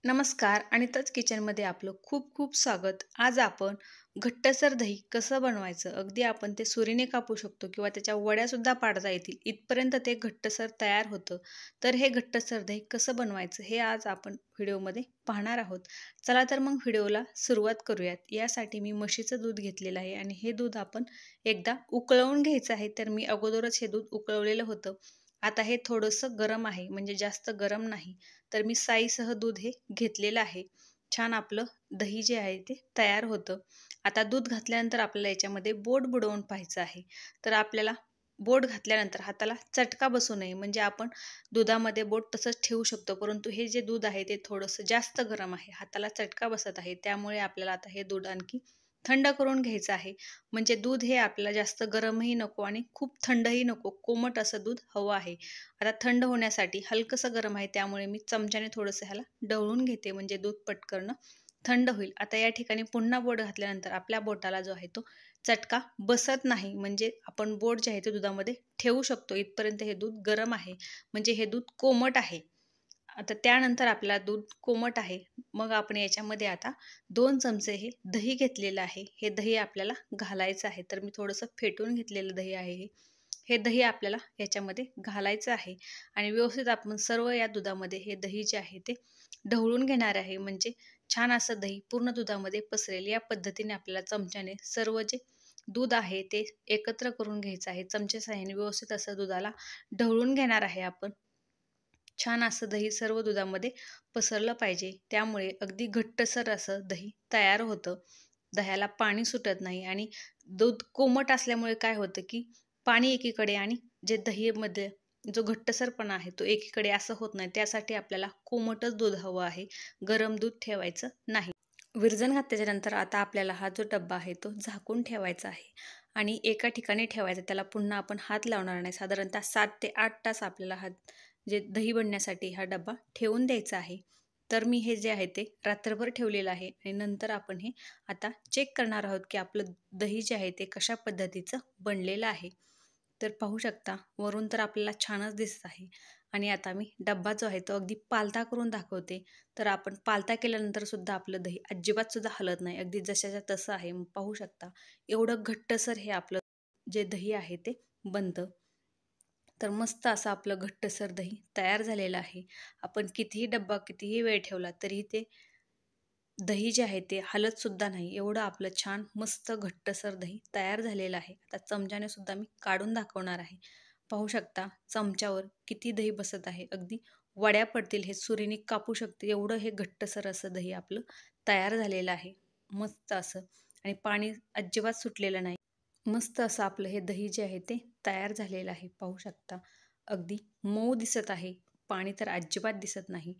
नमस्कार आणि टच किचनमध्ये आपलं खूप खूप स्वागत. आज आपण घट्टसर दही कसं बनवायचं, अगदी आपण ते सुरीने कापू शकतो किंवा त्याच्या वड्यासुद्धा पाडता येतील इथपर्यंत ते घट्टसर तयार होतं. तर हे घट्टसर दही कसं बनवायचं हे आज आपण व्हिडिओमध्ये पाहणार आहोत. चला तर मग व्हिडिओला सुरुवात करूयात. यासाठी मी म्हशीचं दूध घेतलेलं आहे आणि हे दूध आपण एकदा उकळवून घ्यायचं आहे. तर मी अगोदरच हे दूध उकळवलेलं होतं. आता हे थोडंसं गरम आहे, म्हणजे जास्त गरम नाही. तर मी साईसह दूध हे घेतलेलं आहे. छान आपलं दही जे आहे ते तयार होतं. आता दूध घातल्यानंतर आपल्याला याच्यामध्ये बोट बुडवून पाहायचं आहे. तर आपल्याला बोट घातल्यानंतर हाताला चटका बसू नये, म्हणजे आपण दुधामध्ये बोट तसंच ठेवू शकतो. परंतु हे जे दूध आहे ते थोडंसं जास्त गरम आहे, हाताला चटका बसत आहे. त्यामुळे आपल्याला आता हे दूध आणखी थंड करून घ्यायचं आहे. म्हणजे दूध हे आपल्याला जास्त गरमही नको आणि खूप थंडही नको, कोमट असं दूध हवं आहे. आता थंड होण्यासाठी हलकंसं गरम आहे, त्यामुळे मी चमच्याने थोडंसं ह्याला ढवळून घेते, म्हणजे दूध पटकन थंड होईल. आता या ठिकाणी पुन्हा बोट घातल्यानंतर आपल्या बोटाला जो आहे तो चटका बसत नाही, म्हणजे आपण बोट जे आहे ते दुधामध्ये ठेवू शकतो. इथपर्यंत हे दूध गरम आहे, म्हणजे हे दूध कोमट आहे. आता त्यानंतर आपल्याला दूध कोमट आहे. मग आपण याच्यामध्ये आता 2 चमचे हे दही घेतलेलं आहे. हे दही आपल्याला घालायचं आहे. तर मी थोडंसं फेटून घेतलेलं दही आहे हे. हे दही आपल्याला याच्यामध्ये घालायचं आहे आणि व्यवस्थित आपण सर्व या दुधामध्ये हे दही जे आहे ते ढवळून घेणार आहे. म्हणजे छान असं दही पूर्ण दुधामध्ये पसरेल या पद्धतीने आपल्याला चमच्याने सर्व जे दूध आहे ते एकत्र करून घ्यायचं आहे. चमच्या साहाय्याने व्यवस्थित असं दुधाला ढवळून घेणार आहे आपण. छान असं दही सर्व दुधामध्ये पसरलं पाहिजे. त्यामुळे अगदी घट्टसर असं दही तयार होतं. दह्याला पाणी सुटत नाही आणि दूध कोमट असल्यामुळे काय होतं, की पाणी एकीकडे आणि जे दहीमध्ये जो घट्टसरपणा आहे तो एकीकडे असं होत नाही. त्यासाठी आपल्याला कोमटच दूध हवं आहे. गरम दूध ठेवायचं नाही. विरजण घातल्याच्यानंतर आता आपल्याला हा जो डब्बा आहे तो झाकून ठेवायचा आहे आणि एका ठिकाणी ठेवायचा. त्याला पुन्हा आपण हात लावणार नाही. साधारणतः 7 ते 8 तास आपल्याला जे दही बनण्यासाठी हा डब्बा ठेवून द्यायचा आहे. तर मी हे जे आहे ते रात्रभर ठेवलेलं आहे आणि नंतर आपण हे आता चेक करणार आहोत, की आपलं दही जे आहे ते कशा पद्धतीचं बनलेलं आहे. तर पाहू शकता, वरून तर आपल्याला छानच दिसत आहे आणि आता मी डब्बा जो आहे तो अगदी पालथा करून दाखवते. तर आपण पालथा केल्यानंतर सुद्धा आपलं दही अजिबात सुद्धा हलत नाही, अगदी जशाच्या तसं आहे. पाहू शकता, एवढं घट्टसर हे आपलं जे दही आहे ते बनतं. तर मस्त असं आपलं घट्टसर दही तयार झालेलं आहे. आपण कितीही डब्बा कितीही वेळ ठेवला तरी ते दही जे आहे ते हलत सुद्धा नाही. एवढं आपलं छान मस्त घट्टसर दही तयार झालेलं आहे. आता चमच्याने सुद्धा मी काढून दाखवणार आहे. पाहू शकता चमच्यावर किती दही बसत आहे. अगदी वड्या पडतील, हे सुरीने कापू शकते एवढं हे घट्टसर असं दही आपलं तयार झालेलं आहे. मस्त असं आणि पाणी अजिबात सुटलेलं नाही. मस्त असं आपलं हे दही जे आहे ते तयार झालेलं आहे. पाहू शकता अगदी मऊ दिसत आहे. पाणी तर अजिबात दिसत नाही.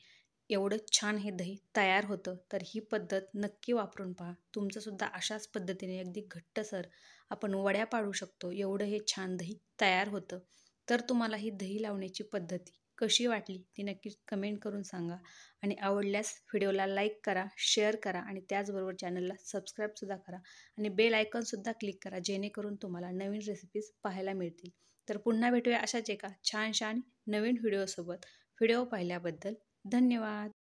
एवढं छान हे दही तयार होतं. तर ही पद्धत नक्की वापरून पहा. तुमचंसुद्धा अशाच पद्धतीने अगदी घट्टसर आपण वड्या पाडू शकतो. एवढं हे छान दही तयार होतं. तर तुम्हाला ही दही लावण्याची पद्धती कशी वाटली ती नक्की कमेंट करून सांगा आणि आवडल्यास व्हिडिओला लाईक करा, शेअर करा आणि त्याचबरोबर चॅनलला सबस्क्राईबसुद्धा करा आणि बेल आयकॉनसुद्धा क्लिक करा, जेणेकरून तुम्हाला नवीन रेसिपीज पाहायला मिळतील. तर पुन्हा भेटूया अशाच एका छानशा आणि नवीन व्हिडिओसोबत. व्हिडिओ पाहिल्याबद्दल धन्यवाद.